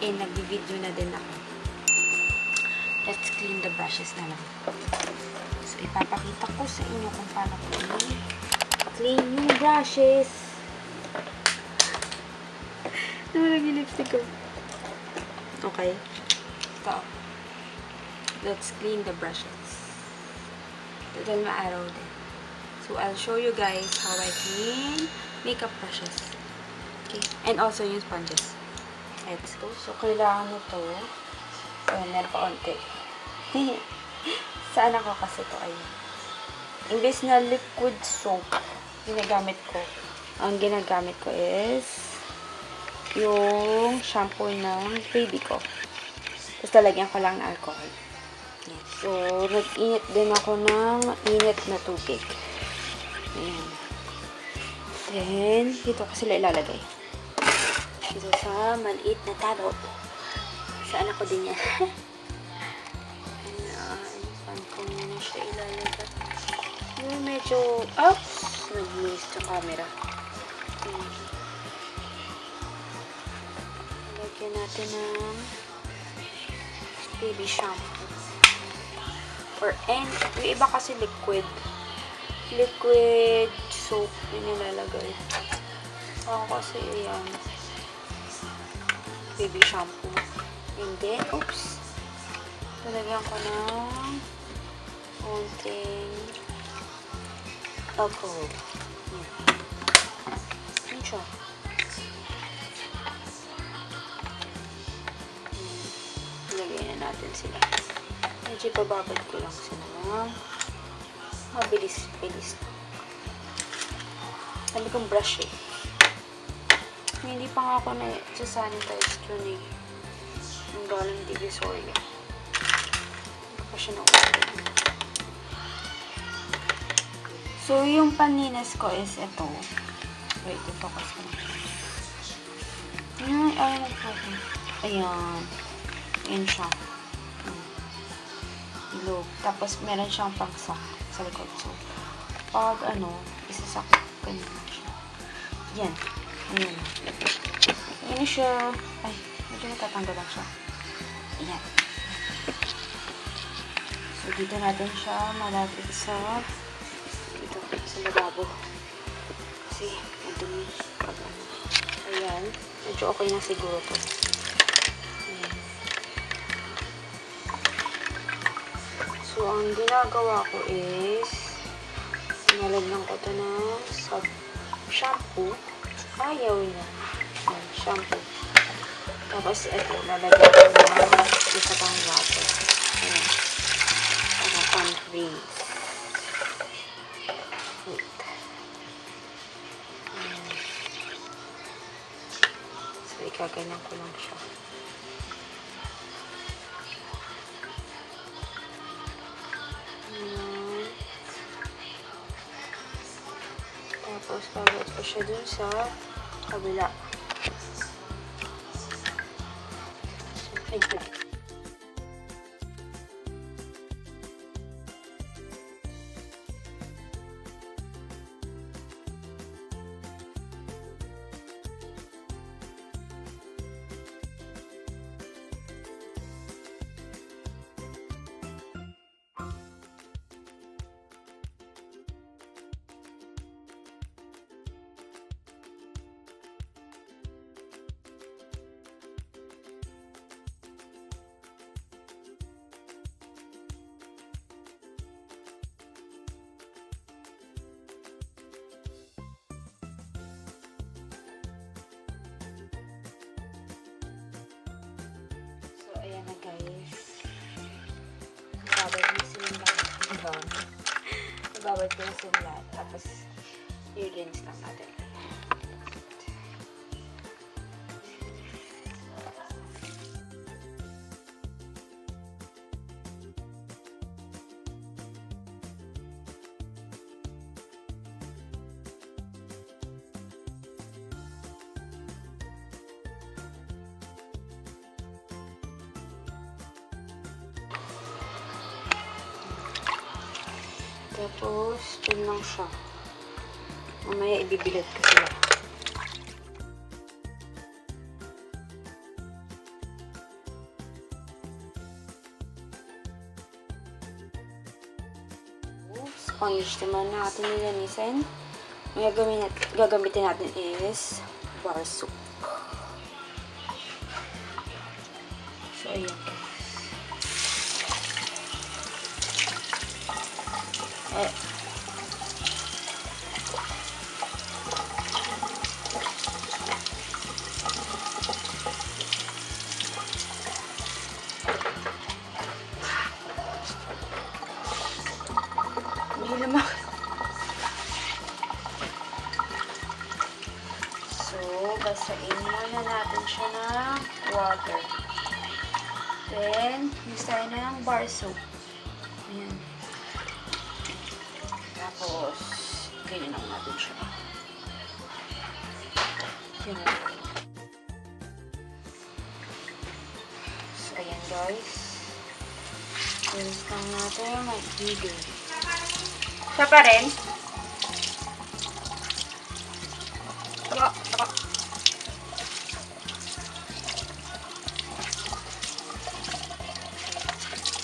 nagbi-video na din ako. Let's clean the brushes na lang. So, ipapakita ko sa inyo kung paano ko clean yung brushes. Nawalag yung lipstick ko. Okay. Ito. Let's clean the brushes. Dahil maaraw din. So, I'll show you guys how I clean makeup brushes. Okay? And also yung sponges. Let's go. So, kailangan nito. Ayan, meron pa onti. Saan ako kasi ito? Ayun. Imbes na liquid soap, ginagamit ko. Ang ginagamit ko is yung shampoo ng baby ko. Tapos talagyan ko lang ng alcohol. Yes. So, nag-init din ako ng init na tubig. Ayan. Then, dito ko sila ilalagay. Dito sa maliit na tabo. Sa anak ko din yan. Ayan. Saan ko muna siya ilalagay? Yung medyo, oops! Nag-miss sa camera. Ayan. Lagyan natin ng baby shampoo. Or and yung iba kasi liquid soap yung nilalagay. Ako kasi yan baby shampoo. And then, oops, talagyan ko ng konting alcohol. Yan siya. Lagyan na natin sila. Medyo bababad ko lang sila ng mabilis-bilis. Sabi kong brush eh. Hindi pa nga ako na-sanitize yun eh. Yung galing Divisoria. Hindi pa siya na-order. So, yung paninas ko is ito. Wait, i-focus ko na. Ayan. Ayan siya. Ilog. Tapos, meron siyang pangsak sa likod. So, pag isasakit ko na siya. Yan. Ayan. Ayan siya. Ay, medyo natatanggal lang siya. Ayan. So, dito natin siya malapit sa lababo. Kasi, madumi. Ayan. Medyo okay na siguro to. So, ang ginagawa ko is nalagyan ko ito ng shampoo. Ayaw niya. Ayan, shampoo. Tapos, ito, lalagyan ko ng isa pang water. Ayan. Para pang-rinse. Wait. Ayan. So, ikaganyan ko lang siya. Tapos, babad ko siya dun sa kabila. Ayan. Ayan na guys. Nababad mo sila lahat. Nababad ko na sila lahat. Tapos, i-rinse lang natin. Tapos, dun lang siya. Mamaya ibibilad ko sila. pang-use naman natin nilanisin. Ang gagamitin natin is bar soap. So, ayan. Hindi naman. So, basain muna natin siya ng water. Then, use tayo ng bar soap. Ayan. Tapos, ganyan lang natin siya. Yan. So, ayan guys. Rinse lang natin mag-igil. Siya pa rin. Taba, taba.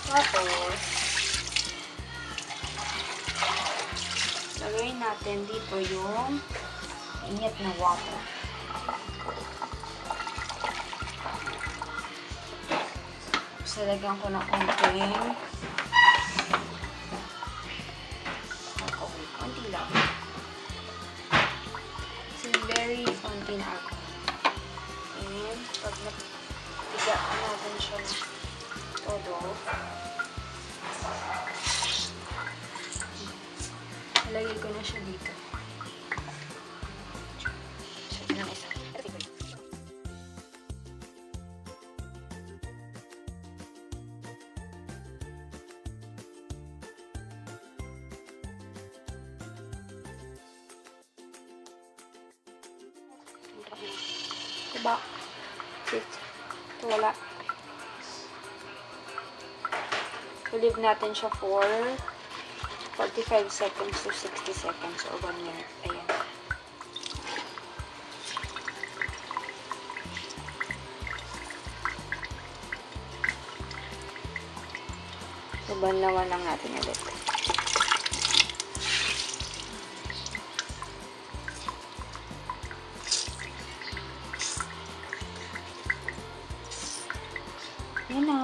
Tapos, lagay natin dito yung init na water. So, lagyan ko ng konting konti lang. So, very konti na ako. And, pag napigaan natin siya todo, nalagay ko na siya dito. Siya na isa. Diba? Sit. Ito wala. I-leave natin siya for 45 seconds to 60 seconds or 1 minute. Ayan. So, banlawan lang natin ulit. Yan na.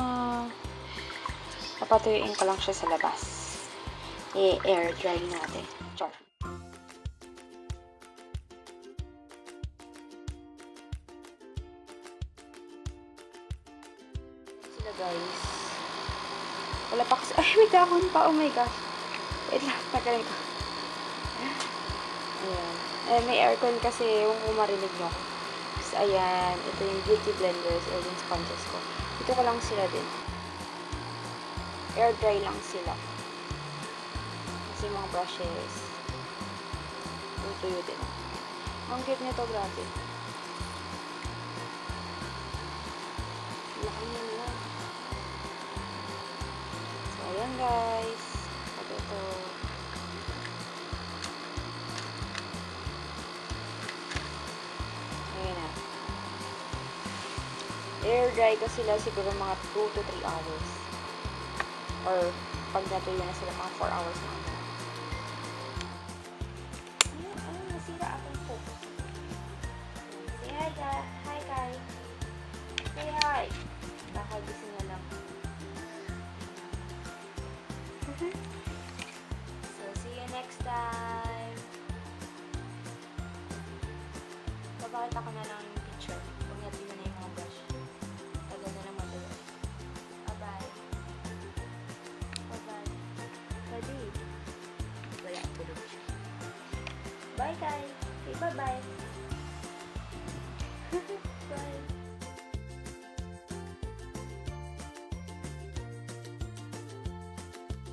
Papatuyuin ko lang siya sa labas. I-air dry natin. Char. Sila guys. Wala pa kasi. Ay, may dahon pa. Oh my gosh. Wait lang. Tagalin ko. Ayan. May aircon kasi yung marinig nyo. So, ayan. Ito yung beauty blenders or yung sponges ko. Ito ko lang sila din. Air dry lang sila. Kasi mga brushes. Tuyo din. Ang cute nito, grabe. Laki niya na. So, ayan guys. Ito. Ayan na. Air dry ko sila siguro mga 2 to 3 hours. Or pag natuyo na sila mga 4 hours na. Ayun, nasira akong focus. Say hi guys. Hi guys. Say hi. Nakagising na lang. So, see you next time. Papakita ko na lang yung picture. Kung natin na yung mga brush. Tagal na lang matuloy. Bye-bye. Bye-bye. Ready? Wala, tulog siya. Bye guys. Okay, bye-bye. Bye.